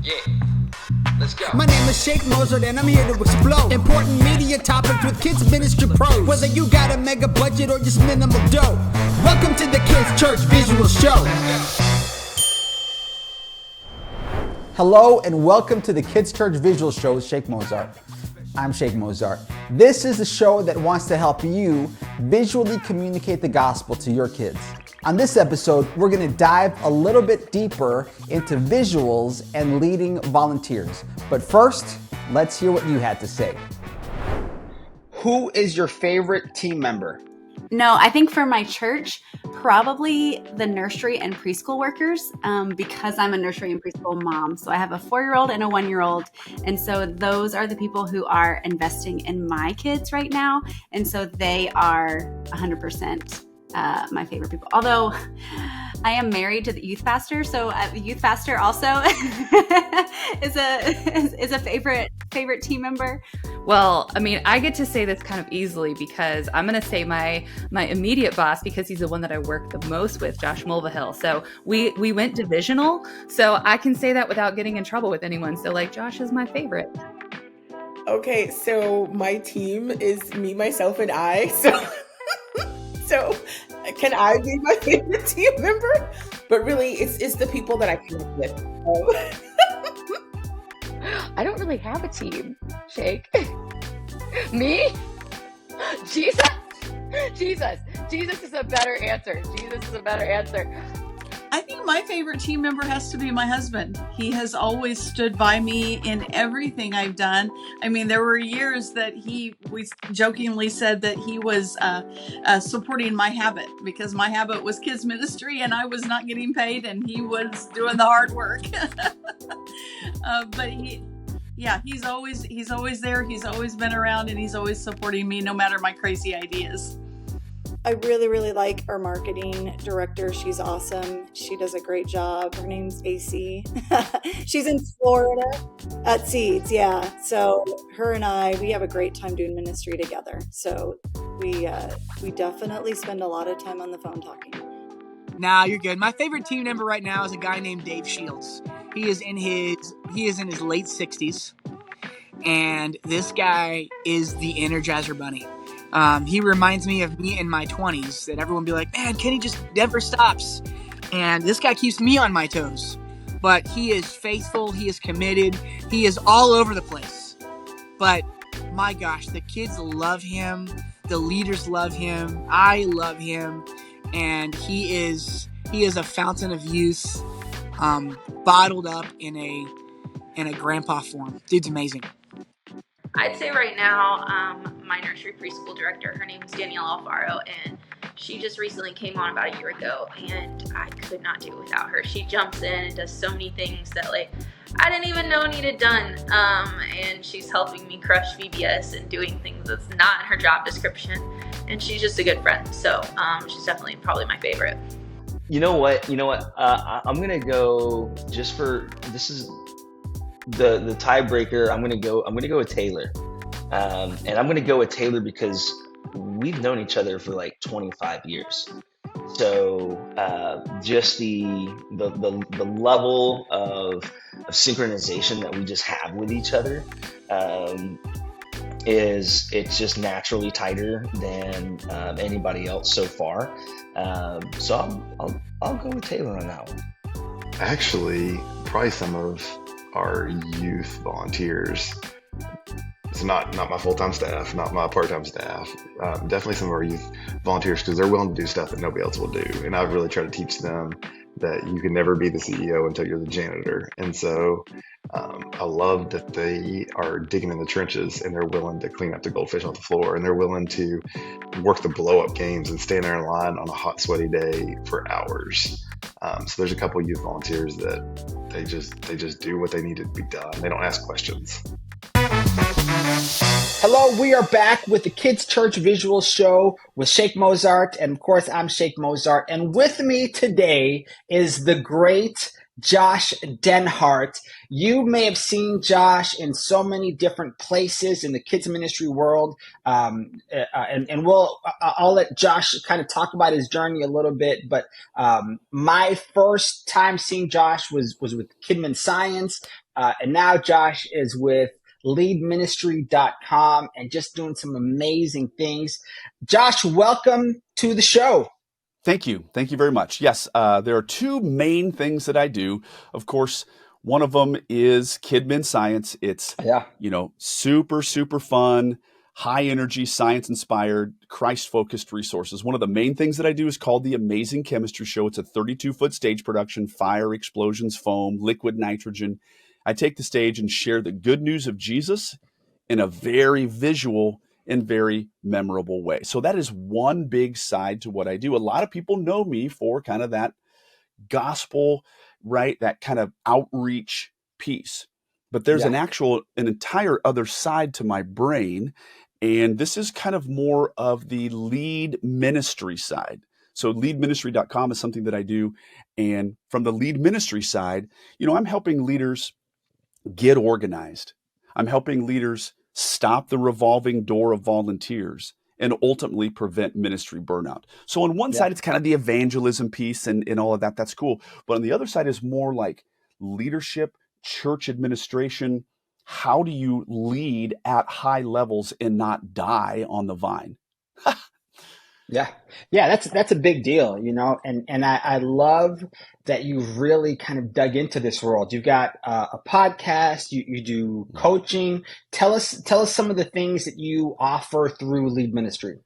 Yeah, let's go. My name is Sheik Mozart and I'm here to explode important media topics with kids ministry pros. Whether you got a mega budget or just minimal dough. Welcome to the Kids Church Visual Show. Hello and welcome to the Kids Church Visual Show with Sheik Mozart. I'm Sheik Mozart. This is the show that wants to help you visually communicate the gospel to your kids. On this episode, we're going to dive a little bit deeper into visuals and leading volunteers. But first, let's hear what you had to say. Who is your favorite team member? No, I think for my church, probably the nursery and preschool workers, because I'm a nursery and preschool mom. So I have a 4-year-old and a 1-year-old. And so those are the people who are investing in my kids right now. And so they are 100% my favorite people. Although I am married to the youth pastor, so the youth pastor also is a favorite team member. Well, I mean, I get to say this kind of easily because I'm going to say my immediate boss, because he's the one that I work the most with, Josh Mulvihill. So we went divisional, so I can say that without getting in trouble with anyone. So like, Josh is my favorite. Okay, so my team is me, myself, and I. So can I be my favorite team member? But really, it's the people that I connect with. I don't really have a team, Sheik. Me? Jesus is a better answer. Jesus is a better answer. I think my favorite team member has to be my husband. He has always stood by me in everything I've done. I mean, there were years that we jokingly said that he was supporting my habit because my habit was kids ministry and I was not getting paid and he was doing the hard work. But he's always there. He's always been around and he's always supporting me no matter my crazy ideas. I really, really like our marketing director. She's awesome. She does a great job. Her name's AC. She's in Florida at Seeds. Yeah. So her and we have a great time doing ministry together. So we definitely spend a lot of time on the phone talking. Nah, you're good. My favorite team member right now is a guy named Dave Shields. He is in his late 60s. And this guy is the Energizer Bunny. He reminds me of me in my 20s, that everyone be like, man, Kenny just never stops. And this guy keeps me on my toes. But he is faithful. He is committed. He is all over the place. But my gosh, the kids love him. The leaders love him. I love him. And he is a fountain of youth, bottled up in a grandpa form. Dude's amazing. I'd say right now, my nursery preschool director, her name is Danielle Alfaro, and she just recently came on about a year ago, and I could not do it without her. She jumps in and does so many things that I didn't even know needed done, and she's helping me crush VBS and doing things that's not in her job description, and she's just a good friend, so she's definitely probably my favorite. You know what? I'm gonna go just for this is the tiebreaker. I'm gonna go with Taylor, and I'm gonna go with Taylor because we've known each other for like 25 years. So just the level of synchronization that we just have with each other it's just naturally tighter than anybody else so far. So I'll go with Taylor on that one. Actually, probably some of our youth volunteers. It's not my full-time staff, not my part-time staff. Definitely some of our youth volunteers, because they're willing to do stuff that nobody else will do. And I've really tried to teach them that you can never be the CEO until you're the janitor. And so I love that they are digging in the trenches and they're willing to clean up the goldfish off the floor, and they're willing to work the blow-up games and stand there in line on a hot, sweaty day for hours. So there's a couple of youth volunteers that they just do what they need to be done. They don't ask questions. Hello, we are back with the Kids Church Visual Show with Sheik Mozart. And of course, I'm Sheik Mozart. And with me today is the great Josh Denhart. You may have seen Josh in so many different places in the kids ministry world, and I'll let Josh kind of talk about his journey a little bit. But my first time seeing Josh was with Kidmin Science, and now Josh is with leadministry.com and just doing some amazing things. Josh, welcome to the show. Thank you. Thank you very much. Yes, there are two main things that I do. Of course, one of them is Kidmin Science. It's, super, super fun, high energy, science inspired, Christ focused resources. One of the main things that I do is called The Amazing Chemistry Show. It's a 32-foot stage production, fire, explosions, foam, liquid nitrogen. I take the stage and share the good news of Jesus in a very visual and very memorable way. So that is one big side to what I do. A lot of people know me for kind of that gospel, right? That kind of outreach piece. But there's an entire other side to my brain. And this is kind of more of the lead ministry side. So leadministry.com is something that I do. And from the lead ministry side, I'm helping leaders get organized. I'm helping leaders stop the revolving door of volunteers and ultimately prevent ministry burnout. So on one side, it's kind of the evangelism piece and all of that. That's cool. But on the other side is more like leadership, church administration. How do you lead at high levels and not die on the vine? Yeah, that's a big deal, and I love that you've really kind of dug into this world. You've got a podcast, you do coaching. Tell us some of the things that you offer through Lead Ministry.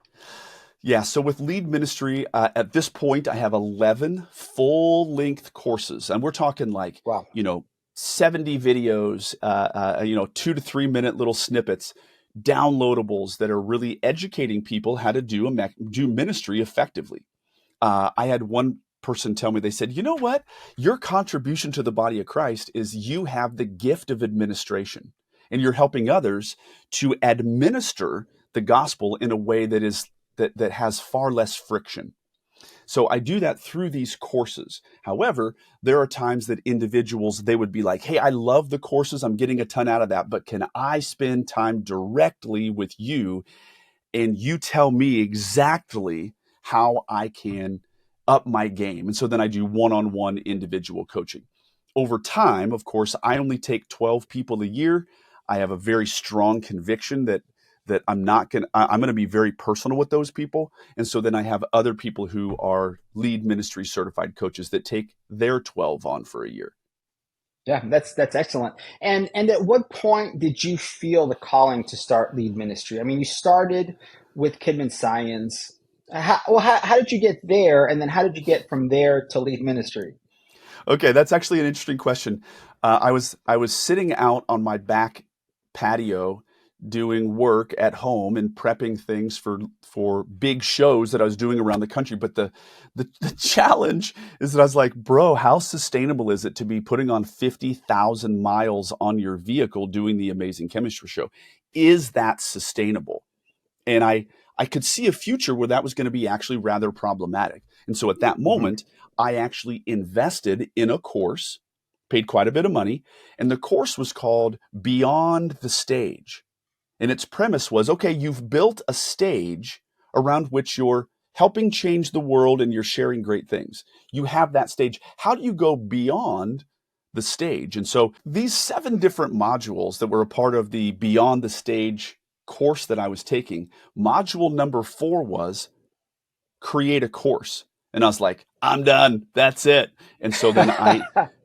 Yeah, so with Lead Ministry, at this point, I have 11 full-length courses, and we're talking like, 70 videos, 2 to 3 minute little snippets, downloadables that are really educating people how to do ministry effectively. I had one person tell me, they said, you know what? Your contribution to the body of Christ is you have the gift of administration, and you're helping others to administer the gospel in a way that has far less friction. So I do that through these courses. However, there are times that individuals, they would be like, hey, I love the courses. I'm getting a ton out of that. But can I spend time directly with you and you tell me exactly how I can up my game? And so then I do one-on-one individual coaching. Over time, of course, I only take 12 people a year. I have a very strong conviction that I'm going to be very personal with those people. And so then I have other people who are lead ministry certified coaches that take their 12 on for a year. Yeah, that's excellent. And at what point did you feel the calling to start Lead Ministry? I mean, you started with Kidmin Science. How did you get there? And then how did you get from there to Lead Ministry? Okay, that's actually an interesting question. I was sitting out on my back patio doing work at home and prepping things for big shows that I was doing around the country. But the challenge is that I was like, bro, how sustainable is it to be putting on 50,000 miles on your vehicle doing the Amazing Chemistry Show? Is that sustainable? And I could see a future where that was going to be actually rather problematic. And so at that moment, I actually invested in a course, paid quite a bit of money. And the course was called Beyond the Stage. And its premise was, okay, you've built a stage around which you're helping change the world and you're sharing great things. You have that stage. How do you go beyond the stage? And so these 7 different modules that were a part of the Beyond the Stage course that I was taking, module number 4 was create a course. And I was like, I'm done. That's it. And so then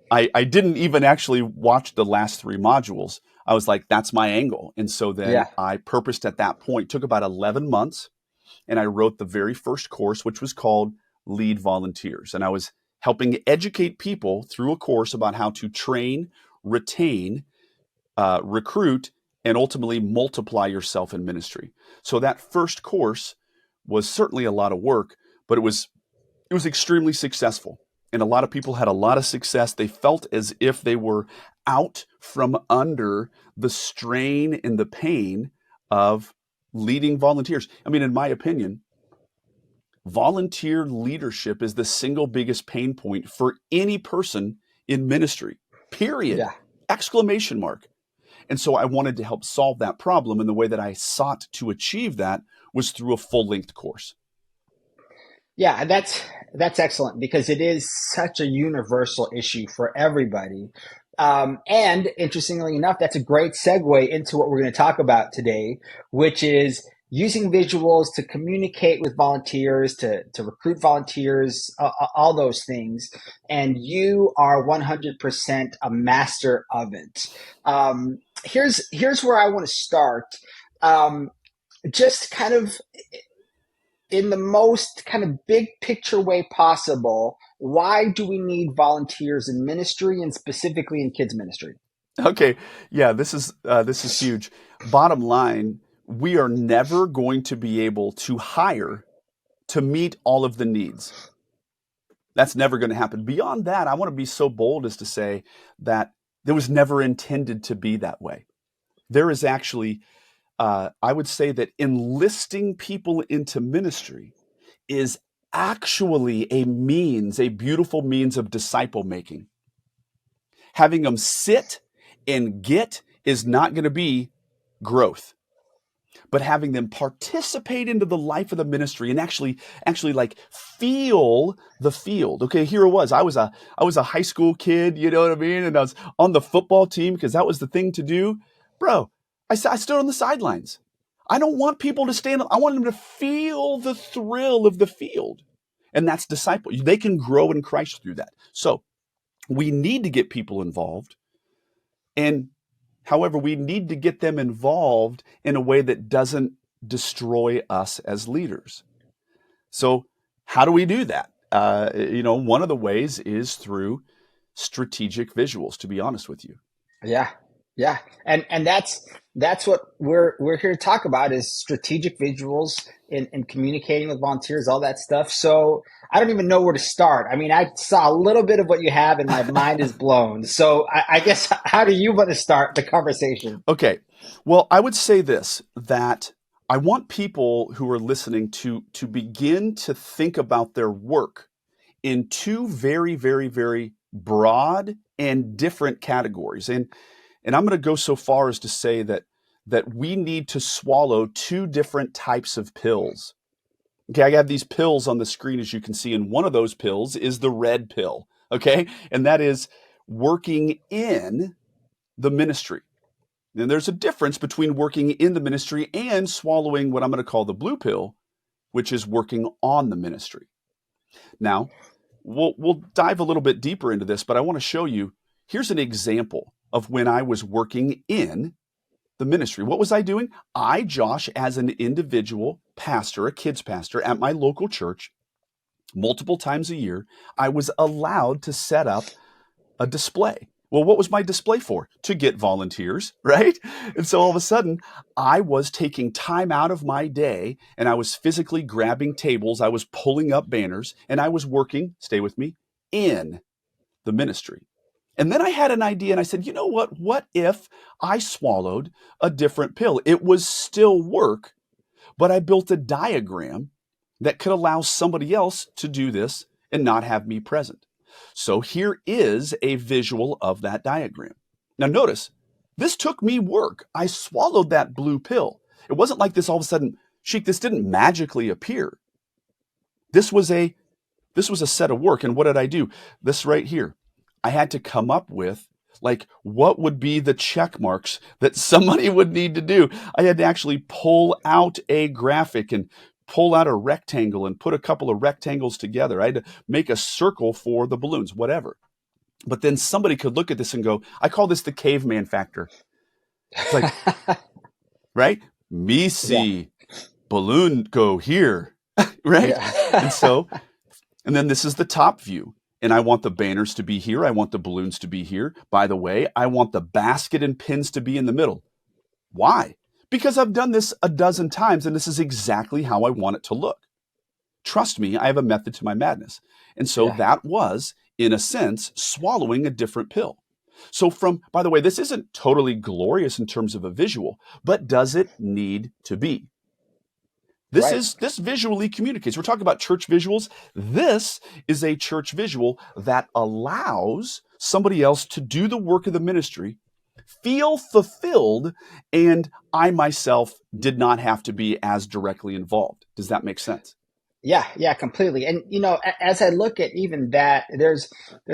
I didn't even actually watch the last 3 modules. I was like, that's my angle. And so then I purposed at that point, took about 11 months, and I wrote the very first course, which was called Lead Volunteers. And I was helping educate people through a course about how to train, retain, recruit, and ultimately multiply yourself in ministry. So that first course was certainly a lot of work, but it was extremely successful. And a lot of people had a lot of success. They felt as if they were out from under the strain and the pain of leading volunteers. I mean, in my opinion, volunteer leadership is the single biggest pain point for any person in ministry, period, Yeah. exclamation mark. And so I wanted to help solve that problem. And the way that I sought to achieve that was through a full-length course. Yeah, that's excellent because it is such a universal issue for everybody. And interestingly enough, that's a great segue into what we're going to talk about today, which is using visuals to communicate with volunteers, to recruit volunteers, all those things. And you are 100% a master of it. Here's where I want to start. Just kind of in the most kind of big picture way possible, why do we need volunteers in ministry and specifically in kids ministry? Okay, yeah, this is huge. Bottom line, we are never going to be able to hire to meet all of the needs. That's never going to happen. Beyond that, I want to be so bold as to say that there was never intended to be that way. There is actually, I would say that enlisting people into ministry is actually a beautiful means of disciple making. Having them sit and get is not going to be growth, but having them participate into the life of the ministry and actually like feel the field. Okay, here it was. I was a high school kid, you know what I mean? And I was on the football team because that was the thing to do. Bro, I stood on the sidelines. I don't want people to stand. I want them to feel the thrill of the field. And that's disciple. They can grow in Christ through that. So we need to get people involved. And however, we need to get them involved in a way that doesn't destroy us as leaders. So how do we do that? One of the ways is through strategic visuals, to be honest with you. Yeah. Yeah. And that's what we're here to talk about is strategic visuals in communicating with volunteers, all that stuff. So I don't even know where to start. I mean, I saw a little bit of what you have and my mind is blown. So I guess, how do you want to start the conversation? Okay. Well, I would say this, that I want people who are listening to begin to think about their work in two very, very, very broad and different categories. And I'm going to go so far as to say that we need to swallow two different types of pills. Okay, I have these pills on the screen, as you can see, and one of those pills is the red pill, okay? And that is working in the ministry. And there's a difference between working in the ministry and swallowing what I'm going to call the blue pill, which is working on the ministry. Now, we'll dive a little bit deeper into this, but I want to show you, here's an example of when I was working in the ministry. What was I doing? Josh, as an individual pastor, a kids pastor at my local church, multiple times a year, I was allowed to set up a display. Well, what was my display for? To get volunteers, right? And so all of a sudden, I was taking time out of my day and I was physically grabbing tables, I was pulling up banners, and I was working, stay with me, in the ministry. And then I had an idea and I said, you know what? What if I swallowed a different pill? It was still work, but I built a diagram that could allow somebody else to do this and not have me present. So here is a visual of that diagram. Now notice, this took me work. I swallowed that blue pill. It wasn't like this all of a sudden, Sheik, this didn't magically appear. This was a set of work. And what did I do? This right here. I had to come up with, like, what would be the check marks that somebody would need to do. I had to actually pull out a graphic and pull out a rectangle and put a couple of rectangles together. I had to make a circle for the balloons, whatever. But then somebody could look at this and go, I call this the Caveman Factor. It's like, right? Me see, balloon go here, right? Yeah. And then this is the top view. And I want the banners to be here. I want the balloons to be here. By the way, I want the basket and pins to be in the middle. Why? Because I've done this a dozen times, and this is exactly how I want it to look. Trust me, I have a method to my madness. And so that was, in a sense, swallowing a different pill. So by the way, this isn't totally glorious in terms of a visual, but does it need to be? This visually communicates. We're talking about church visuals. This is a church visual that allows somebody else to do the work of the ministry, feel fulfilled, and I myself did not have to be as directly involved. Does that make sense? Yeah, completely. And as I look at even that, there's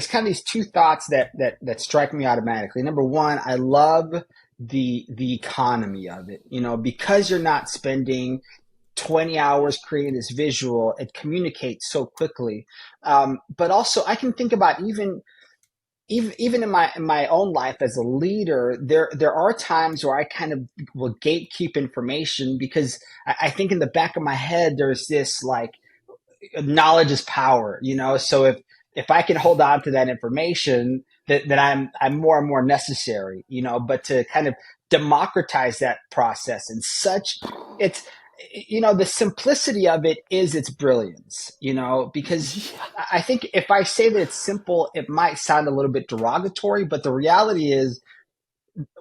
kind of these two thoughts that strike me automatically. Number one, I love the economy of it. Because you're not spending 20 hours creating this visual, it communicates so quickly. But also, I can think about even in my own life as a leader, there are times where I kind of will gatekeep information because I think in the back of my head there's this like knowledge is power, So if I can hold on to that information, then I'm more and more necessary, But to kind of democratize that process and such, it's the simplicity of it is its brilliance, because I think if I say that it's simple, it might sound a little bit derogatory, but the reality is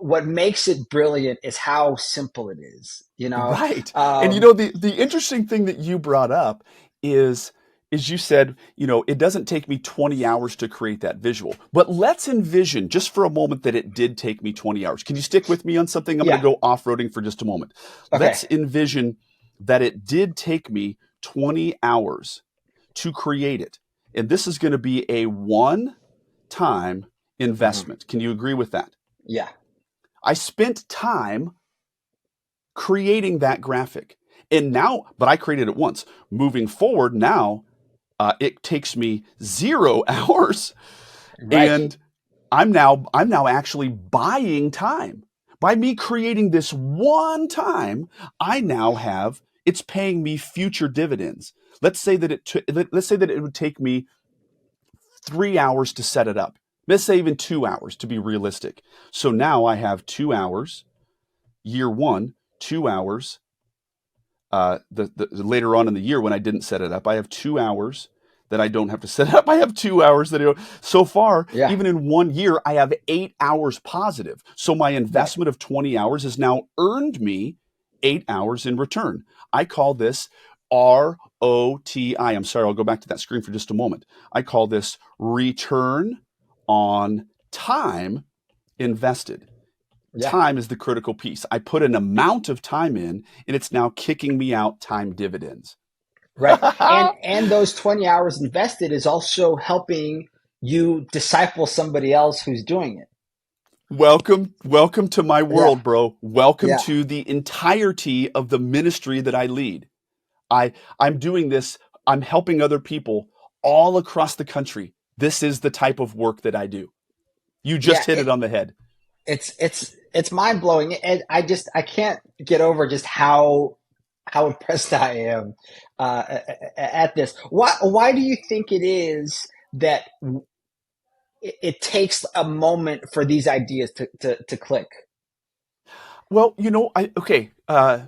what makes it brilliant is how simple it is, Right. And the interesting thing that you brought up is you said, it doesn't take me 20 hours to create that visual. But let's envision just for a moment that it did take me 20 hours. Can you stick with me on something? I'm going to go off-roading for just a moment. Okay. Let's envision that it did take me 20 hours to create it. And this is going to be a one-time investment. Can you agree with that? Yeah. I spent time creating that graphic. And now, but I created it once. Moving forward now, it takes me 0 hours. Right. And I'm now actually buying time. By me creating this one time, I now have, it's paying me future dividends. Let's say that it would take me 3 hours to set it up. Let's say even 2 hours to be realistic. So now I have 2 hours, year one, 2 hours. The later on in the year when I didn't set it up, I have 2 hours that I don't have to set up. I have 2 hours that so far, even in 1 year, I have 8 hours positive. So my investment of 20 hours has now earned me 8 hours in return. I call this ROTI. I'm sorry, I'll go back to that screen for just a moment. I call this return on time invested. Yeah. Time is the critical piece. I put an amount of time in, and it's now kicking me out time dividends. Right. and those 20 hours invested is also helping you disciple somebody else who's doing it. Welcome to my world, bro. Welcome to the entirety of the ministry that I lead. I'm doing this. I'm helping other people all across the country. This is the type of work that I do. You just hit it on the head. It's mind blowing, and I can't get over just how impressed I am at this. Why do you think it is that it takes a moment for these ideas to click? Well, I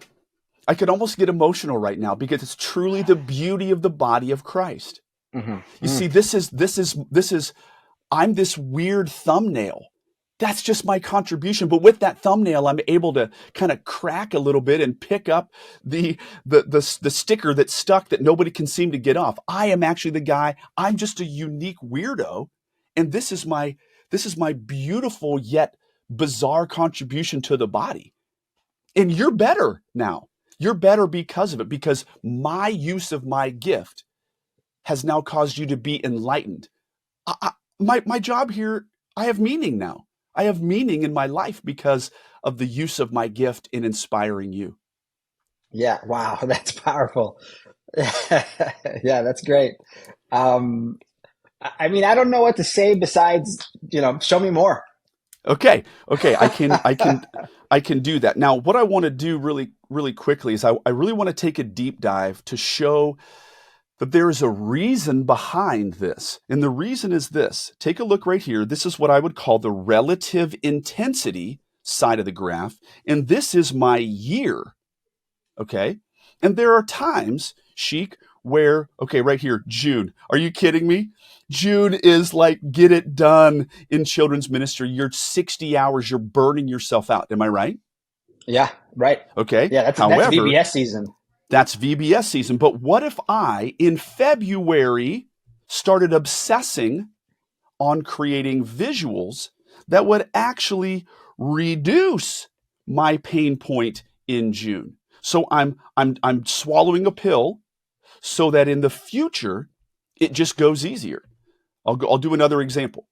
could almost get emotional right now because it's truly the beauty of the body of Christ. Mm-hmm. You see, this is I'm this weird thumbnail. That's just my contribution. But with that thumbnail, I'm able to kind of crack a little bit and pick up the sticker that's stuck that nobody can seem to get off. I am actually the guy. I'm just a unique weirdo. And this is my beautiful yet bizarre contribution to the body. And you're better now. You're better because of it, because my use of my gift has now caused you to be enlightened. My job here, I have meaning now. I have meaning in my life because of the use of my gift in inspiring you. Yeah. Wow. That's powerful. Yeah, that's great. I mean, I don't know what to say besides, show me more. Okay. I can do that. Now, what I want to do really, really quickly is I really want to take a deep dive to show that there is a reason behind this. And the reason is this. Take a look right here. This is what I would call the relative intensity side of the graph. And this is my year. Okay. And there are times, Sheik, where, right here, June. Are you kidding me? June is like, get it done in children's ministry. You're 60 hours. You're burning yourself out. Am I right? Yeah, right. Okay. Yeah, that's VBS season. That's VBS season. But what if I, in February, started obsessing on creating visuals that would actually reduce my pain point in June. So I'm swallowing a pill so that in the future it just goes easier. I'll do another example.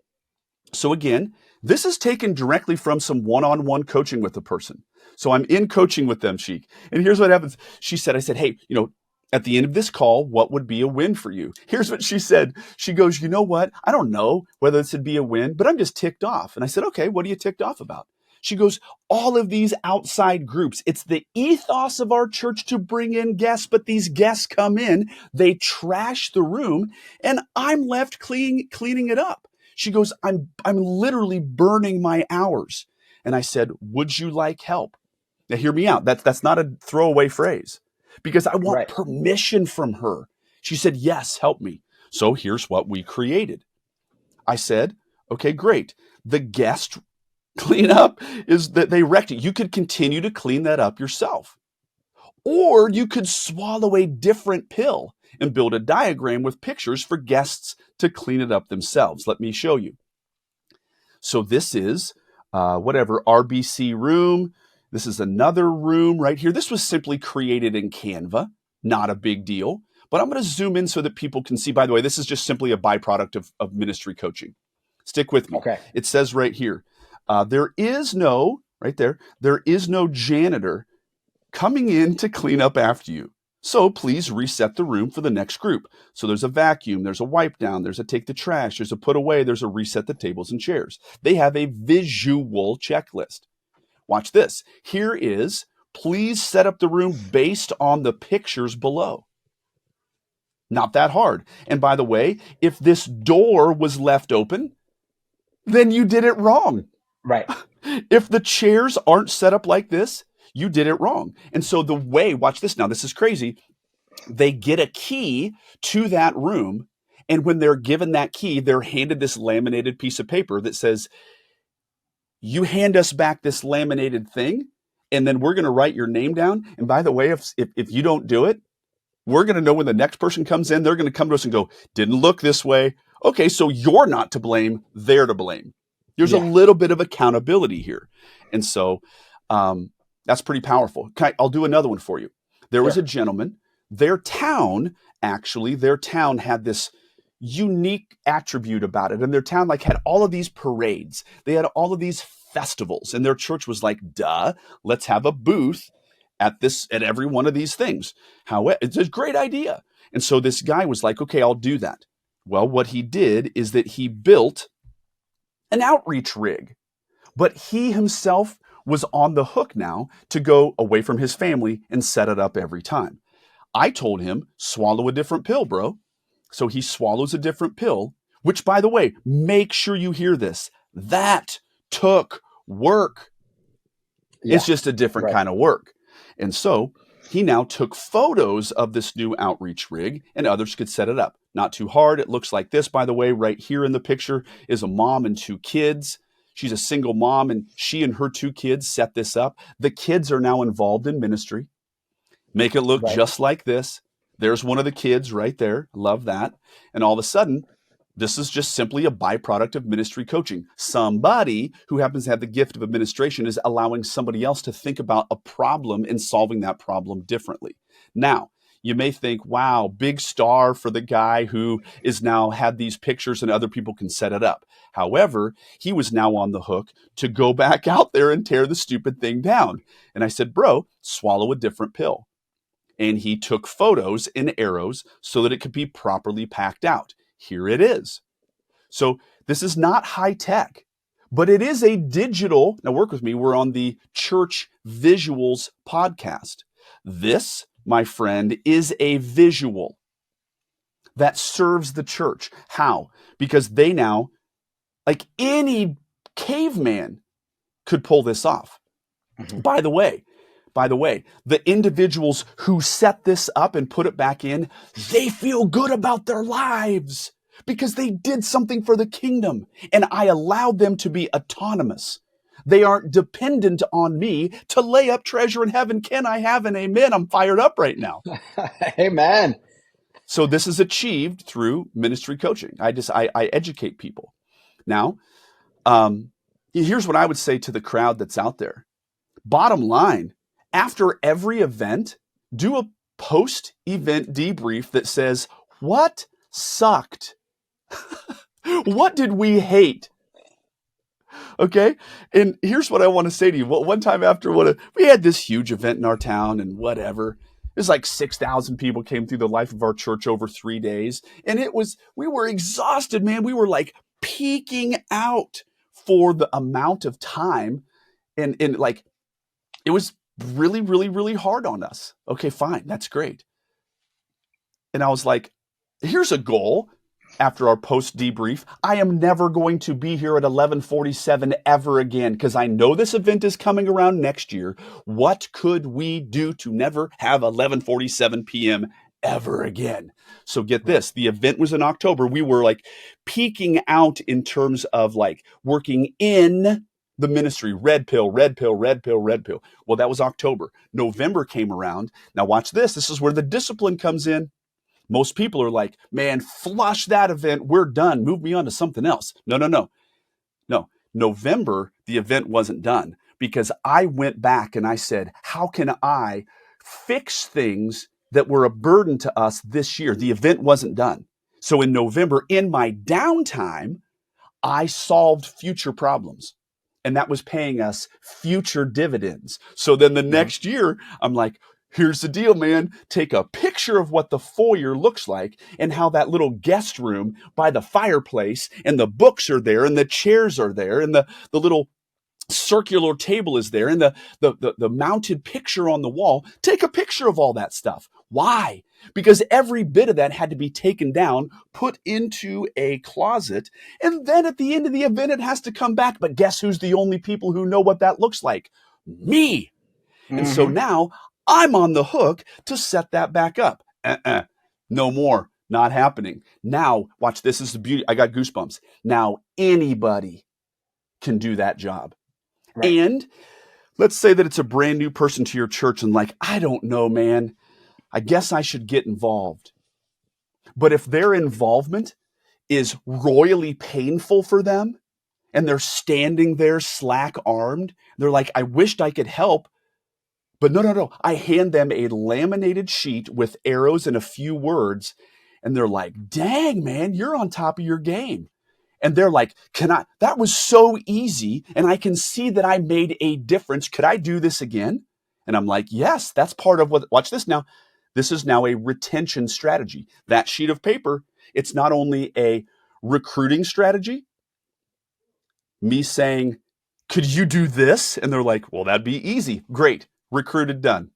So again, this is taken directly from some one-on-one coaching with a person. So I'm in coaching with them, Sheik. And here's what happens. I said, hey, at the end of this call, what would be a win for you? Here's what she said. She goes, you know what? I don't know whether this would be a win, but I'm just ticked off. And I said, okay, what are you ticked off about? She goes, all of these outside groups. It's the ethos of our church to bring in guests, but these guests come in, they trash the room, and I'm left cleaning it up. She goes, I'm literally burning my hours. And I said, would you like help? Now hear me out. That's not a throwaway phrase, because I want permission from her. She said, yes, help me. So here's what we created. I said, okay, great. The guest cleanup is that they wrecked it. You could continue to clean that up yourself. Or you could swallow a different pill and build a diagram with pictures for guests to clean it up themselves. Let me show you. So this is RBC room. This is another room right here. This was simply created in Canva. Not a big deal. But I'm going to zoom in so that people can see. By the way, this is just simply a byproduct of ministry coaching. Stick with me. Okay. It says right here, there is no janitor coming in to clean up after you. So please reset the room for the next group. So there's a vacuum, there's a wipe down, there's a take the trash, there's a put away, there's a reset the tables and chairs. They have a visual checklist. Watch this. Here is, please set up the room based on the pictures below. Not that hard. And by the way, if this door was left open, then you did it wrong. Right. If the chairs aren't set up like this, you did it wrong. And so the way, watch this now, this is crazy. They get a key to that room. And when they're given that key, they're handed this laminated piece of paper that says, you hand us back this laminated thing, and then we're going to write your name down. And by the way, if you don't do it, we're going to know when the next person comes in, they're going to come to us and go, didn't look this way. Okay, so you're not to blame, they're to blame. There's a little bit of accountability here. And so that's pretty powerful. I'll do another one for you. There was a gentleman, their town had this unique attribute about it. And their town had all of these parades. They had all of these festivals. And their church was like, duh, let's have a booth at every one of these things. However, it's a great idea. And so this guy was like, okay, I'll do that. Well, what he did is that he built an outreach rig, but he himself was on the hook now to go away from his family and set it up every time. I told him, swallow a different pill, bro. So he swallows a different pill, which, by the way, make sure you hear this. That took work. Yeah. It's just a different kind of work. And so he now took photos of this new outreach rig, and others could set it up. Not too hard. It looks like this, by the way. Right here in the picture is a mom and two kids. She's a single mom, and she and her two kids set this up. The kids are now involved in ministry. Make it look just like this. There's one of the kids right there. Love that. And all of a sudden, this is just simply a byproduct of ministry coaching. Somebody who happens to have the gift of administration is allowing somebody else to think about a problem and solving that problem differently. Now, you may think, wow, big star for the guy who is now had these pictures and other people can set it up. However, he was now on the hook to go back out there and tear the stupid thing down. And I said, bro, swallow a different pill. And he took photos in arrows so that it could be properly packed out. Here it is. So this is not high tech, but it is a digital. Now work with me. We're on the Church Visuals podcast. This, my friend, is a visual that serves the church. How? Because they now, like any caveman, could pull this off. Mm-hmm. By the way, the individuals who set this up and put it back in, they feel good about their lives because they did something for the kingdom, and I allowed them to be autonomous. They aren't dependent on me to lay up treasure in heaven. Can I have an amen? I'm fired up right now. Amen. So this is achieved through ministry coaching. I educate people. now. Here's what I would say to the crowd that's out there. Bottom line, after every event, do a post-event debrief that says, what sucked? What did we hate? Okay. And here's what I want to say to you. Well, one time after we had this huge event in our town and whatever, it was like 6,000 people came through the life of our church over 3 days. And we were exhausted, man. We were like peaking out for the amount of time. And like, it was really, really, really hard on us. Okay, fine. That's great. And I was like, here's a goal. After our post debrief, I am never going to be here at 11:47 ever again because I know this event is coming around next year. What could we do to never have 11:47 p.m. ever again? So get this, the event was in October. We were like peaking out in terms of like working in the ministry, red pill, red pill, red pill, red pill. Well, that was October. November came around. Now watch this. This is where the discipline comes in. Most people are like, man, flush that event. We're done. Move me on to something else. No. November, the event wasn't done because I went back and I said, how can I fix things that were a burden to us this year? The event wasn't done. So in November, in my downtime, I solved future problems. And that was paying us future dividends. So then the next year, I'm like, here's the deal, man. Take a picture of what the foyer looks like and how that little guest room by the fireplace and the books are there and the chairs are there and the little circular table is there and the mounted picture on the wall. Take a picture of all that stuff. Why? Because every bit of that had to be taken down, put into a closet, and then at the end of the event, it has to come back. But guess who's the only people who know what that looks like? Me. And so now I'm on the hook to set that back up. No more. Not happening. Now, watch, this is the beauty. I got goosebumps. Now anybody can do that job. Right. And let's say that it's a brand new person to your church and like, I don't know, man, I guess I should get involved. But if their involvement is royally painful for them and they're standing there slack-armed, they're like, I wished I could help. But no. I hand them a laminated sheet with arrows and a few words. And they're like, dang, man, you're on top of your game. And they're like, that was so easy. And I can see that I made a difference. Could I do this again? And I'm like, yes, that's part of watch this now. This is now a retention strategy. That sheet of paper, it's not only a recruiting strategy, me saying, could you do this? And they're like, well, that'd be easy. Great. Recruited, done.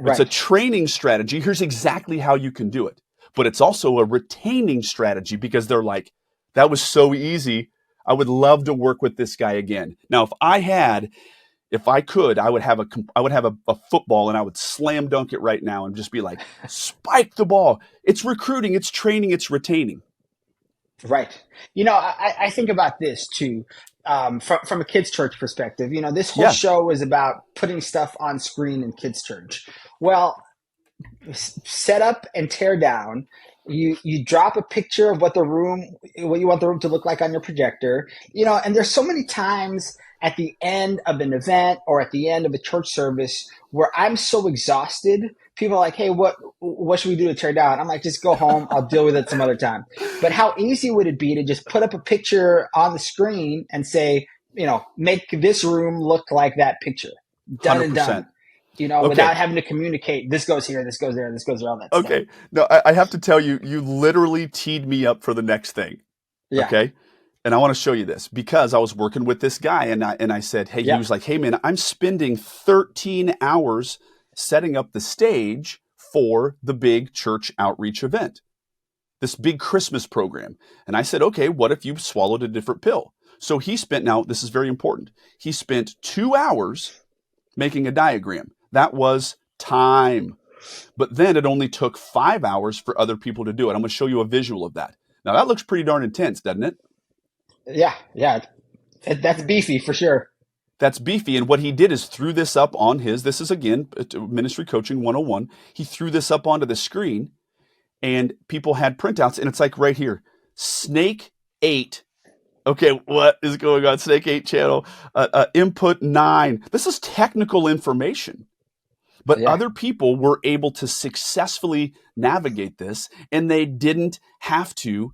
Right. It's a training strategy. Here's exactly how you can do it. But it's also a retaining strategy because they're like, that was so easy. I would love to work with this guy again. Now, if I could, I would have a football and I would slam dunk it right now and just be like, spike the ball. It's recruiting, it's training, it's retaining. Right. I think about this too. From a kids' church perspective, this whole show is about putting stuff on screen in kids' church. Well, set up and tear down. You drop a picture of what you want the room to look like on your projector. And there's so many times at the end of an event or at the end of a church service where I'm so exhausted. People are like, hey, what should we do to tear down? I'm like, just go home. I'll deal with it some other time. But how easy would it be to just put up a picture on the screen and say, make this room look like that picture? Done 100%. And done. Okay. Without having to communicate, this goes here, this goes there, this goes there, all that stuff. Okay. No, I have to tell you, you literally teed me up for the next thing. Yeah. Okay. And I want to show you this because I was working with this guy and I said, hey, he was like, hey man, I'm spending 13 hours setting up the stage for the big church outreach event, this big Christmas program. And I said, okay, what if you swallowed a different pill? So now this is very important. He spent 2 hours making a diagram. That was time. But then it only took 5 hours for other people to do it. I'm going to show you a visual of that. Now that looks pretty darn intense, doesn't it? Yeah. That's beefy for sure. That's beefy. And what he did is threw this up on this is again, Ministry Coaching 101. He threw this up onto the screen and people had printouts and it's like right here, Snake ate Okay, what is going on? Snake 8 channel. Input 9. This is technical information. But Yeah. other people were able to successfully navigate this, and they didn't have to.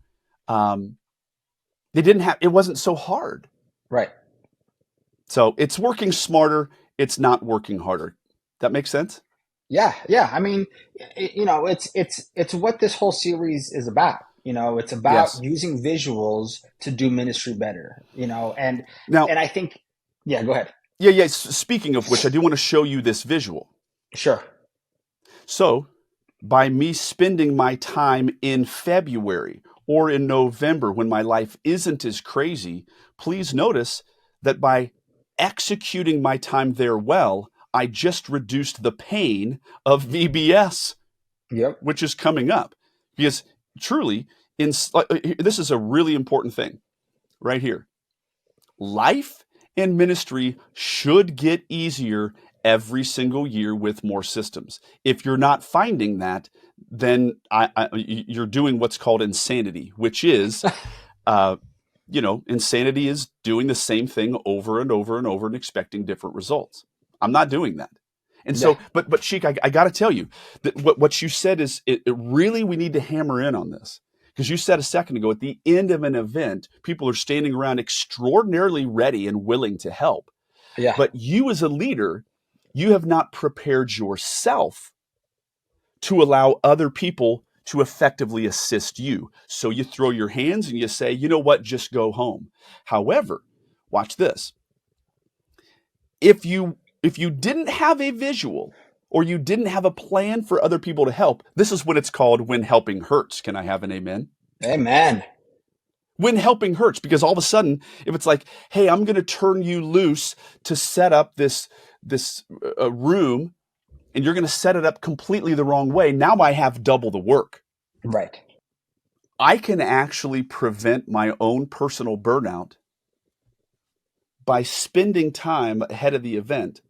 It wasn't so hard. Right. So it's working smarter. It's not working harder. That makes sense? Yeah. Yeah. I mean, it's what this whole series is about. It's about Yes. using visuals to do ministry better, and Now, I think, yeah, go ahead. yeah. Speaking of which, I do want to show you this visual. Sure. So, by me spending my time in February or in November when my life isn't as crazy, please notice that by executing my time there well, I just reduced the pain of VBS, Yep. which is coming up. Because truly, this is a really important thing right here. Life and ministry should get easier every single year with more systems. If you're not finding that, then you're doing what's called insanity, which is, insanity is doing the same thing over and over and over and expecting different results. I'm not doing that. And so, but Sheik, I got to tell you that what you said is it really, we need to hammer in on this. Because you said a second ago, at the end of an event, people are standing around extraordinarily ready and willing to help. Yeah. But you as a leader, you have not prepared yourself to allow other people to effectively assist you. So you throw your hands and you say, you know what, just go home. However, watch this. If you didn't have a visual or you didn't have a plan for other people to help, this is what it's called when helping hurts. Can I have an amen? Amen. When helping hurts, because all of a sudden, if it's like, hey, I'm going to turn you loose to set up this room, and you're going to set it up completely the wrong way, now I have double the work. Right. I can actually prevent my own personal burnout by spending time ahead of the event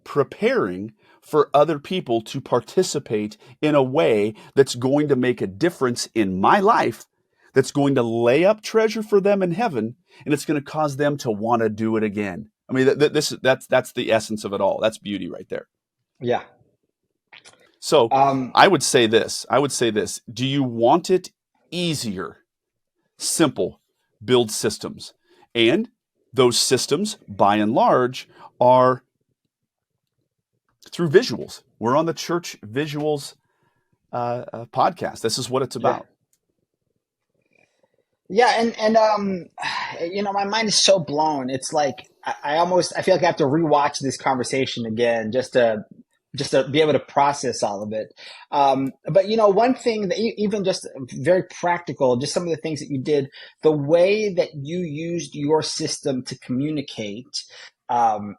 preparing for other people to participate in a way that's going to make a difference in my life, that's going to lay up treasure for them in heaven, and it's going to cause them to want to do it again. I mean, that's the essence of it all. That's beauty right there. Yeah. So I would say this. Do you want it easier? Simple. Build systems. And those systems, by and large, are through visuals. We're on the Church Visuals podcast. This is what it's about. Yeah, and my mind is so blown. It's like I feel like I have to rewatch this conversation again just to be able to process all of it. But one thing that even just very practical, just some of the things that you did, the way that you used your system to communicate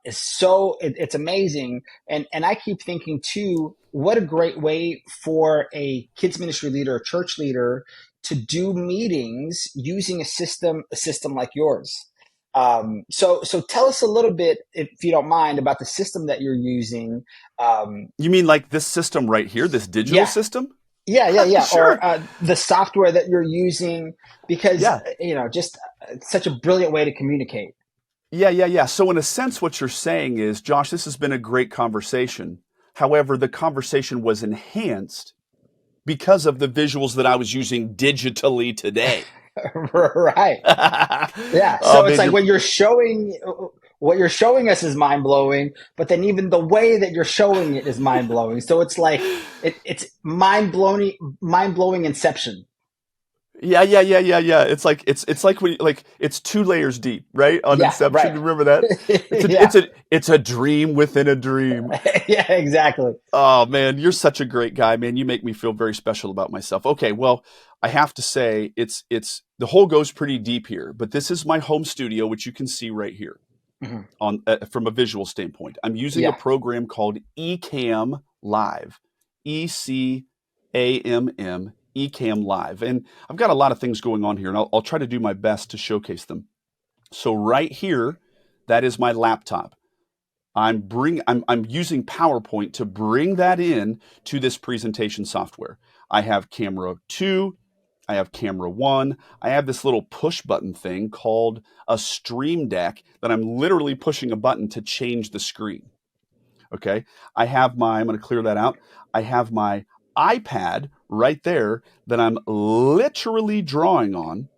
it's amazing. And I keep thinking too, what a great way for a kids ministry leader, a church leader to do meetings using a system like yours. So tell us a little bit, if you don't mind, about the system that you're using. You mean like this system right here, this digital system? Yeah. Sure. Or the software that you're using, because just such a brilliant way to communicate. Yeah. So in a sense, what you're saying is, Josh, this has been a great conversation. However, the conversation was enhanced because of the visuals that I was using digitally today. Right. Yeah. So it's like what you're showing us is mind blowing, but then even the way that you're showing it is mind blowing. So it's like it's mind blowing inception. Yeah. It's like when it's 2 layers deep, right? On Inception. Right. Remember that? It's a dream within a dream. Yeah, exactly. Oh man, you're such a great guy, man. You make me feel very special about myself. Okay, well, I have to say it's the hole goes pretty deep here, but this is my home studio, which you can see right here on from a visual standpoint. I'm using a program called Ecamm Live, ECAMM. Ecamm Live. And I've got a lot of things going on here, and I'll try to do my best to showcase them. So right here, that is my laptop. I'm using PowerPoint to bring that in to this presentation software. I have camera 2, I have camera 1. I have this little push button thing called a stream deck that I'm literally pushing a button to change the screen. Okay. I'm going to clear that out. I have my iPad right there that I'm literally drawing on,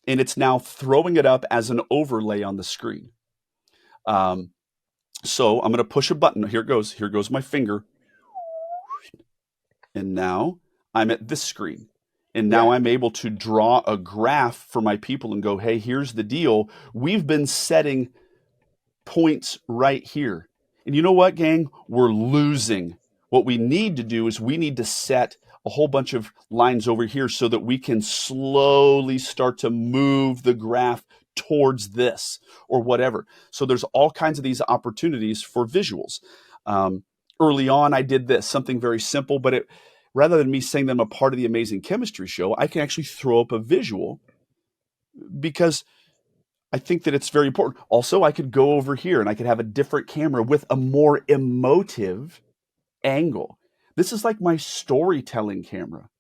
and it's now throwing it up as an overlay on the screen. So I'm going to push a button. Here it goes. Here goes my finger. And now I'm at this screen. And now I'm able to draw a graph for my people and go, hey, here's the deal. We've been setting points right here. And you know what, gang? We're losing. What we need to do is we need to set a whole bunch of lines over here so that we can slowly start to move the graph towards this or whatever. So there's all kinds of these opportunities for visuals. Early on, I did this, something very simple, but rather than me saying that I'm a part of the Amazing Chemistry Show, I can actually throw up a visual because I think that it's very important. Also, I could go over here and I could have a different camera with a more emotive angle. This is like my storytelling camera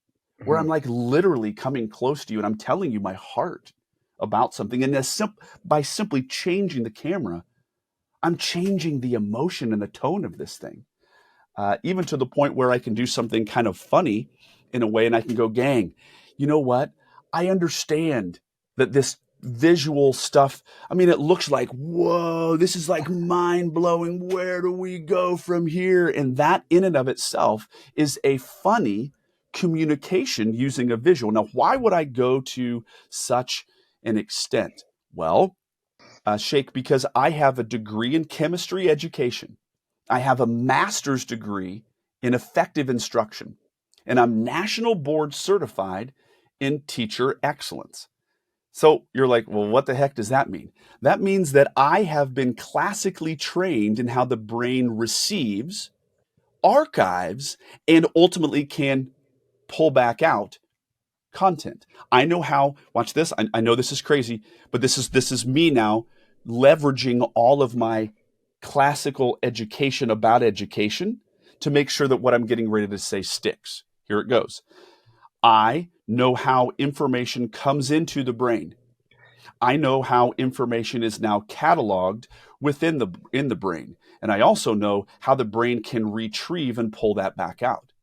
where I'm like literally coming close to you and I'm telling you my heart about something. And by simply changing the camera, I'm changing the emotion and the tone of this thing. Even to the point where I can do something kind of funny in a way and I can go, gang, you know what? I understand that this visual stuff, I mean, it looks like, whoa, this is like mind blowing. Where do we go from here? And that in and of itself is a funny communication using a visual. Now, why would I go to such an extent? Well, Sheik, because I have a degree in chemistry education. I have a master's degree in effective instruction, and I'm national board certified in teacher excellence. So you're like, well, what the heck does that mean? That means that I have been classically trained in how the brain receives, archives, and ultimately can pull back out content. I know how, watch this. I know this is crazy, but this is me now leveraging all of my classical education about education to make sure that what I'm getting ready to say sticks. Here it goes. I know how information comes into the brain. I know how information is now cataloged within the brain. And I also know how the brain can retrieve and pull that back out.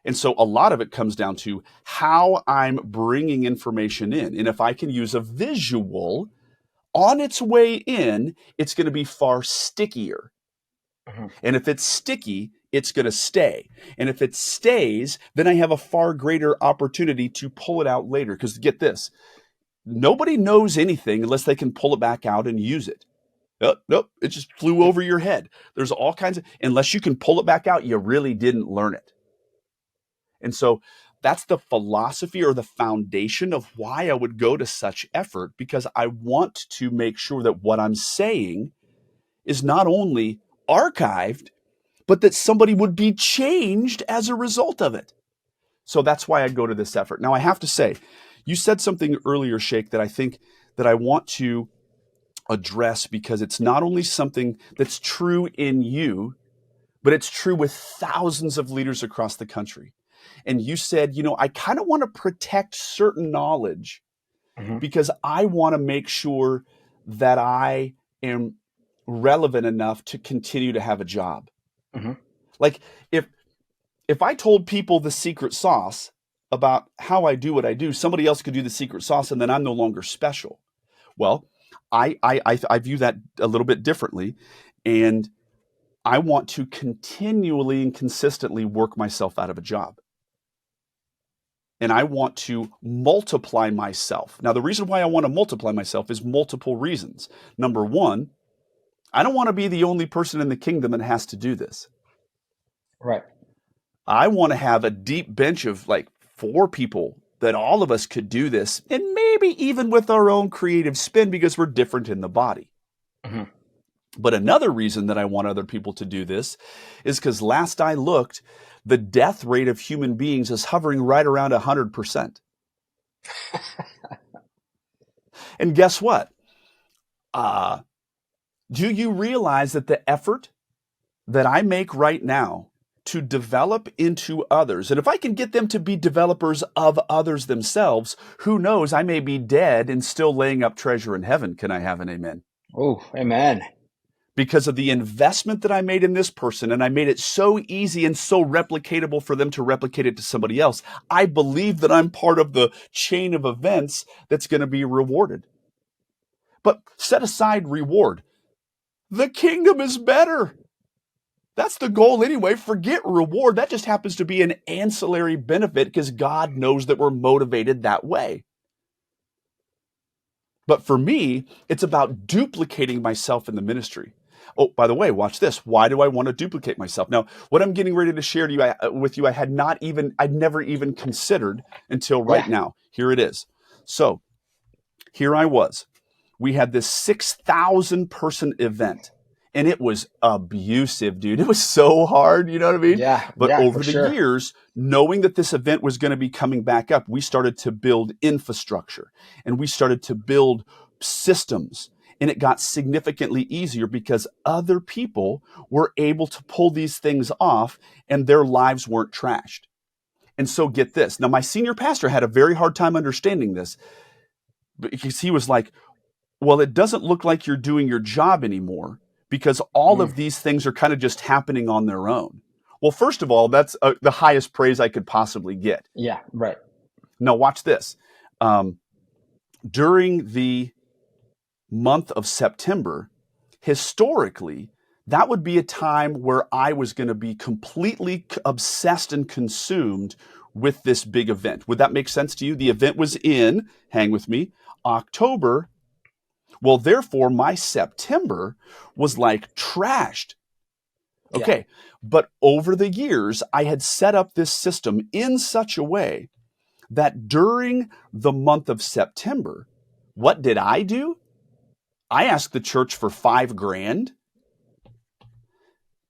And so a lot of it comes down to how I'm bringing information in. And if I can use a visual on its way in, it's going to be far stickier. And if it's sticky, it's going to stay. And if it stays, then I have a far greater opportunity to pull it out later. Because get this, nobody knows anything unless they can pull it back out and use it. Nope, it just flew over your head. There's all kinds of, unless you can pull it back out, you really didn't learn it. And so that's the philosophy or the foundation of why I would go to such effort, because I want to make sure that what I'm saying is not only archived, but that somebody would be changed as a result of it. So that's why I go to this effort. Now, I have to say, you said something earlier, Sheik, that I think that I want to address, because it's not only something that's true in you, but it's true with thousands of leaders across the country. And you said, I kind of want to protect certain knowledge because I want to make sure that I am relevant enough to continue to have a job. Like if I told people the secret sauce about how I do what I do, somebody else could do the secret sauce and then I'm no longer special. Well, I view that a little bit differently, and I want to continually and consistently work myself out of a job. And I want to multiply myself. Now, the reason why I want to multiply myself is multiple reasons. Number one, I don't want to be the only person in the kingdom that has to do this. Right. I want to have a deep bench of like 4 people that all of us could do this, and maybe even with our own creative spin, because we're different in the body. But another reason that I want other people to do this is because last I looked, the death rate of human beings is hovering right around 100%. And guess what? Do you realize that the effort that I make right now to develop into others. And if I can get them to be developers of others themselves, who knows, I may be dead and still laying up treasure in heaven. Can I have an amen? Oh, amen. Because of the investment that I made in this person, and I made it so easy and so replicatable for them to replicate it to somebody else, I believe that I'm part of the chain of events that's going to be rewarded. But set aside reward. The kingdom is better. That's the goal anyway. Forget reward. That just happens to be an ancillary benefit because God knows that we're motivated that way. But for me, it's about duplicating myself in the ministry. Oh, by the way, watch this. Why do I want to duplicate myself? Now, what I'm getting ready to share to you, with you, I'd never even considered until right now. Here it is. So here I was. We had this 6,000 person event. And it was abusive, dude. It was so hard, you know what I mean? Yeah. But yeah, over for the sure. years, knowing that this event was going to be coming back up, we started to build infrastructure and we started to build systems. And it got significantly easier because other people were able to pull these things off and their lives weren't trashed. And so get this. Now, my senior pastor had a very hard time understanding this because he was like, well, it doesn't look like you're doing your job anymore, because all of these things are kind of just happening on their own. Well, first of all, that's the highest praise I could possibly get. Yeah, right. Now, watch this. During the month of September, historically, that would be a time where I was going to be completely obsessed and consumed with this big event. Would that make sense to you? The event was in, hang with me, October. Well, therefore, my September was like trashed. Okay. Yeah. But over the years, I had set up this system in such a way that during the month of September, what did I do? I asked the church for $5,000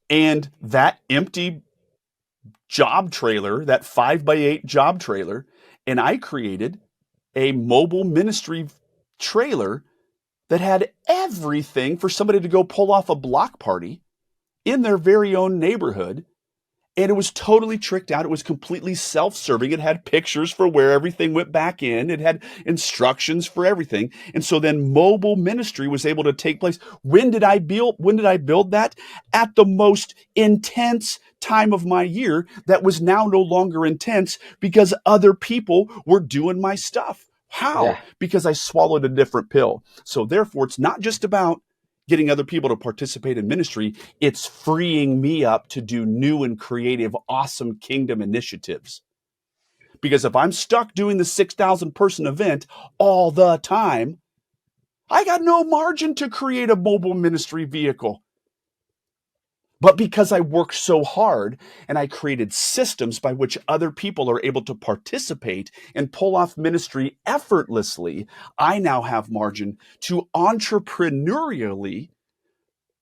and that empty job trailer, that 5x8 job trailer, and I created a mobile ministry trailer that had everything for somebody to go pull off a block party in their very own neighborhood. And it was totally tricked out. It was completely self-serving. It had pictures for where everything went back in. It had instructions for everything. And so then mobile ministry was able to take place. When did I build that? At the most intense time of my year that was now no longer intense because other people were doing my stuff. How? Yeah. Because I swallowed a different pill. So therefore, it's not just about getting other people to participate in ministry. It's freeing me up to do new and creative, awesome kingdom initiatives. Because if I'm stuck doing the 6,000 person event all the time, I got no margin to create a mobile ministry vehicle. But because I worked so hard and I created systems by which other people are able to participate and pull off ministry effortlessly, I now have margin to entrepreneurially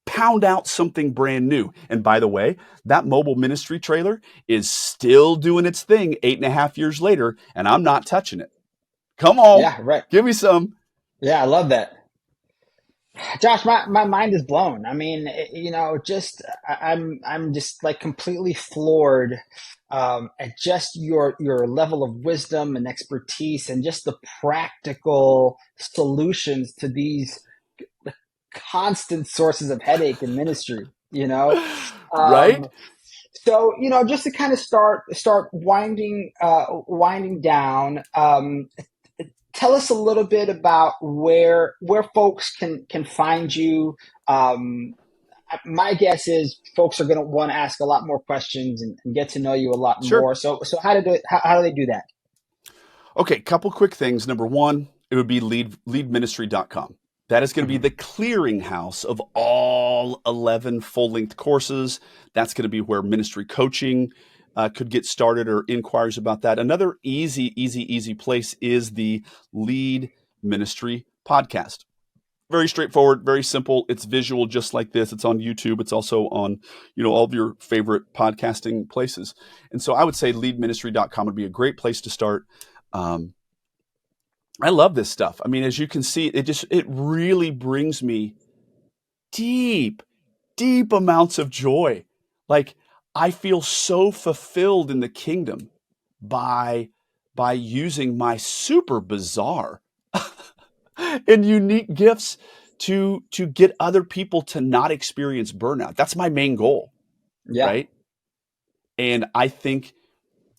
pound out something brand new. And by the way, that mobile ministry trailer is still doing its thing 8.5 years later, and I'm not touching it. Come on. Yeah, right. Give me some. Yeah, I love that. Josh, my mind is blown. I mean, I'm just like completely floored at just your level of wisdom and expertise and just the practical solutions to these constant sources of headache in ministry, Right? So, just to kind of start winding down, tell us a little bit about where folks can find you. My guess is folks are going to want to ask a lot more questions and get to know you a lot more. So how do they do that? Okay, couple quick things. Number one, it would be leadministry.com. That is going to be the clearinghouse of all 11 full-length courses. That's going to be where ministry coaching could get started or inquiries about that. Another easy place is the Lead Ministry podcast. Very straightforward, very simple. It's visual just like this. It's on YouTube. It's also on, all of your favorite podcasting places. And so I would say leadministry.com would be a great place to start. I love this stuff. I mean, as you can see, it really brings me deep amounts of joy. Like, I feel so fulfilled in the kingdom by using my super bizarre and unique gifts to get other people to not experience burnout. That's my main goal, Yeah. right? And I think,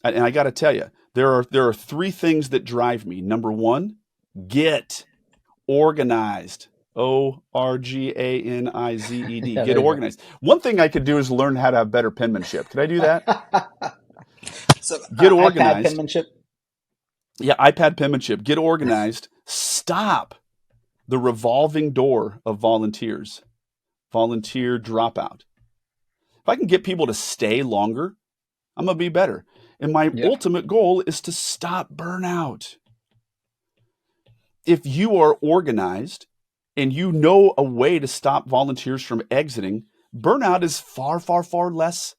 and I got to tell you, there are three things that drive me. Number one, get organized. ORGANIZED. Yeah, Get there you organized. One thing I could do is learn how to have better penmanship. Could I do that? go. So Get iPad organized. penmanship. Yeah, iPad penmanship. Get organized. Stop the revolving door of volunteers. Volunteer dropout. If I can get people to stay longer, I'm going to be better. And my Yeah. ultimate goal is to stop burnout. If you are organized and you know a way to stop volunteers from exiting, burnout is far, far, far less.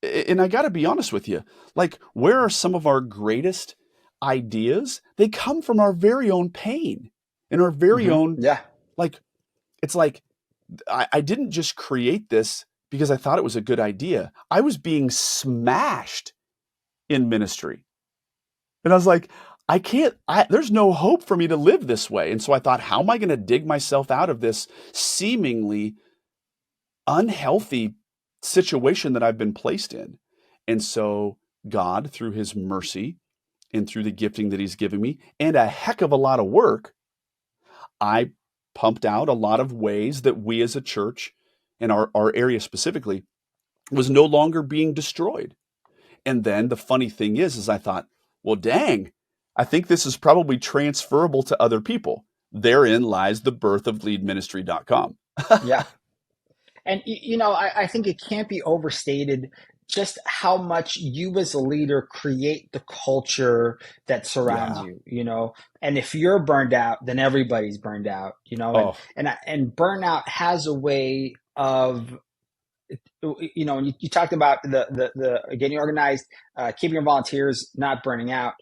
And I got to be honest with you, like, where are some of our greatest ideas? They come from our very own pain and our very own, Yeah. like, it's like, I didn't just create this because I thought it was a good idea. I was being smashed in ministry. And I was like, there's no hope for me to live this way. And so I thought, how am I going to dig myself out of this seemingly unhealthy situation that I've been placed in? And so God, through his mercy and through the gifting that he's given me and a heck of a lot of work, I pumped out a lot of ways that we as a church and our area specifically was no longer being destroyed. And then the funny thing is I thought, well, dang, I think this is probably transferable to other people. Therein lies the birth of leadministry.com. Yeah. And, I think it can't be overstated just how much you as a leader create the culture that surrounds you. And if you're burned out, then everybody's burned out, Oh, and burnout has a way of, and you talked about the getting organized, keeping your volunteers, not burning out.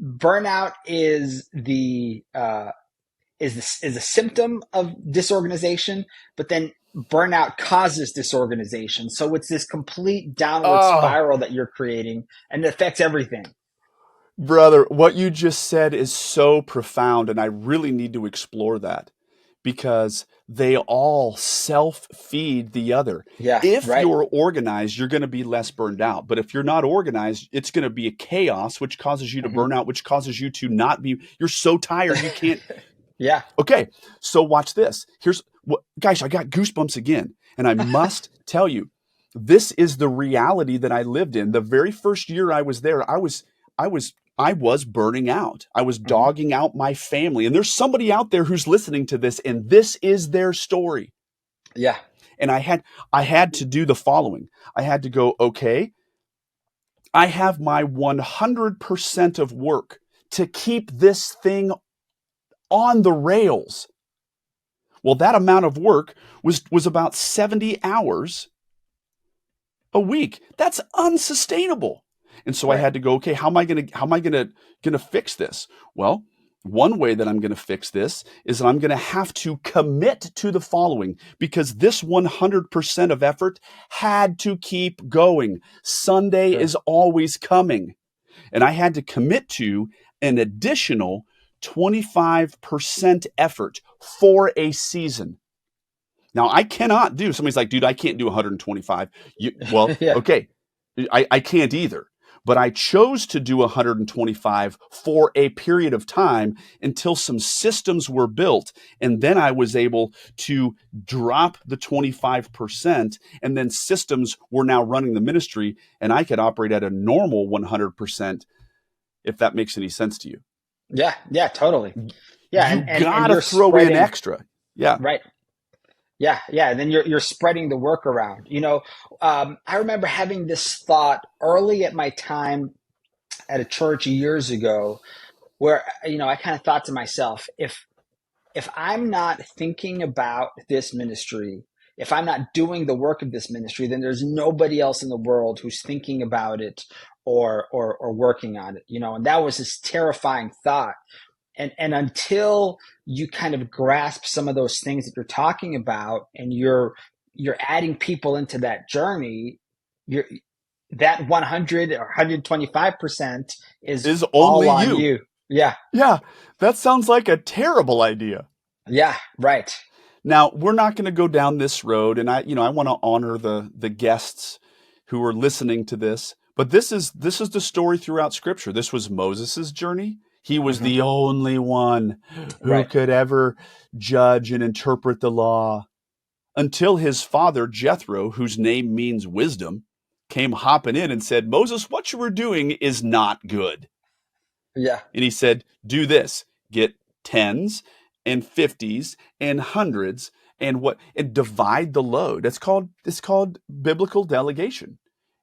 Burnout is is a symptom of disorganization, but then burnout causes disorganization. So it's this complete downward spiral that you're creating, and it affects everything. brother, what you just said is so profound, and I really need to explore that because they all self-feed the other. Yeah, If right. you're organized, you're going to be less burned out. But if you're not organized, it's going to be a chaos, which causes you to burn out, which causes you to not be, you're so tired, you can't. Yeah. Okay, so watch this. Guys, I got goosebumps again. And I must tell you, this is the reality that I lived in. The very first year I was there, I was burning out. I was dogging out my family. And there's somebody out there who's listening to this, and this is their story. Yeah. And I had to do the following. I had to go, okay, I have my 100% of work to keep this thing on the rails. Well, that amount of work was about 70 hours a week. That's unsustainable. And so I had to go, okay, how am I going to fix this? Well, one way that I'm going to fix this is that I'm going to have to commit to the following, because this 100% of effort had to keep going. Sunday is always coming. And I had to commit to an additional 25% effort for a season. Now, I cannot do, somebody's like, dude, I can't do 125. Okay, I can't either. But I chose to do 125 for a period of time until some systems were built. And then I was able to drop the 25%, and then systems were now running the ministry, and I could operate at a normal 100%, if that makes any sense to you. Yeah, totally. Yeah, you gotta throw in extra. Yeah, right. Yeah. And then you're spreading the work around. I remember having this thought early at my time at a church years ago, where I kind of thought to myself, if I'm not thinking about this ministry, if I'm not doing the work of this ministry, then there's nobody else in the world who's thinking about it or working on it. And that was this terrifying thought. And until you kind of grasp some of those things that you're talking about, and you're you're adding people into that journey, that 100 or 125% Is all only on you. you. Yeah. Yeah, that sounds like a terrible idea. Yeah, right. Now, we're not going to go down this road, and I want to honor the guests who are listening to this. But this is the story throughout Scripture. This was Moses' journey. He was the only one who Right. could ever judge and interpret the law until his father, Jethro, whose name means wisdom, came hopping in and said, Moses, what you were doing is not good. Yeah. And he said, do this, get tens and 50s and hundreds and divide the load. It's called biblical delegation.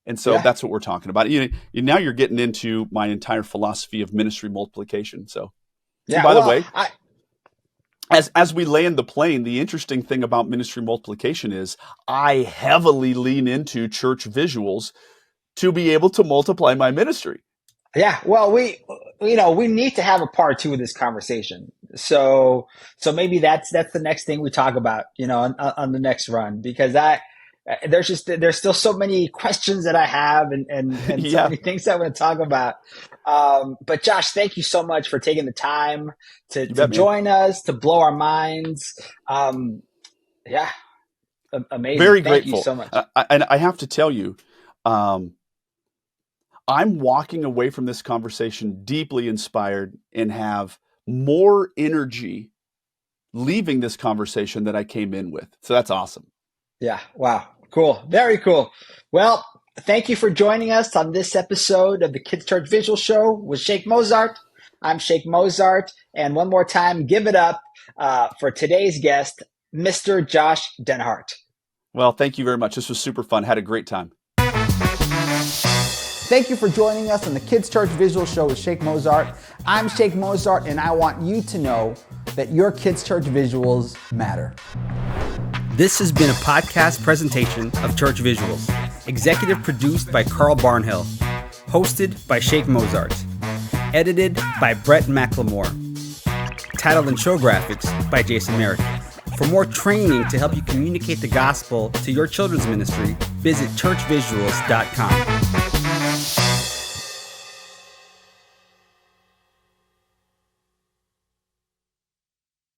And so that's what we're talking about. Now you're getting into my entire philosophy of ministry multiplication. So by the way, as we land the plane, the interesting thing about ministry multiplication is I heavily lean into church visuals to be able to multiply my ministry. Yeah, well, we need to have a part 2 of this conversation. So maybe that's the next thing we talk about, on the next run, because there's still so many questions that I have and so many things I want to talk about. But Josh, thank you so much for taking the time to join us, to blow our minds. Amazing. Very Thank grateful. you so much. And I have to tell you, I'm walking away from this conversation deeply inspired and have more energy leaving this conversation that I came in with. So that's awesome. Yeah. Wow. Cool. Very cool. Well, thank you for joining us on this episode of the Kids Church Visual Show with Sheik Mozart. I'm Sheik Mozart. And one more time, give it up for today's guest, Mr. Josh Denhart. Well, thank you very much. This was super fun. Had a great time. Thank you for joining us on the Kids Church Visual Show with Sheik Mozart. I'm Sheik Mozart, and I want you to know that your Kids Church visuals matter. This has been a podcast presentation of Church Visuals, executive produced by Carl Barnhill, hosted by Sheik Mozart, edited by Brett McLemore, title and show graphics by Jason Merrick. For more training to help you communicate the gospel to your children's ministry, visit churchvisuals.com.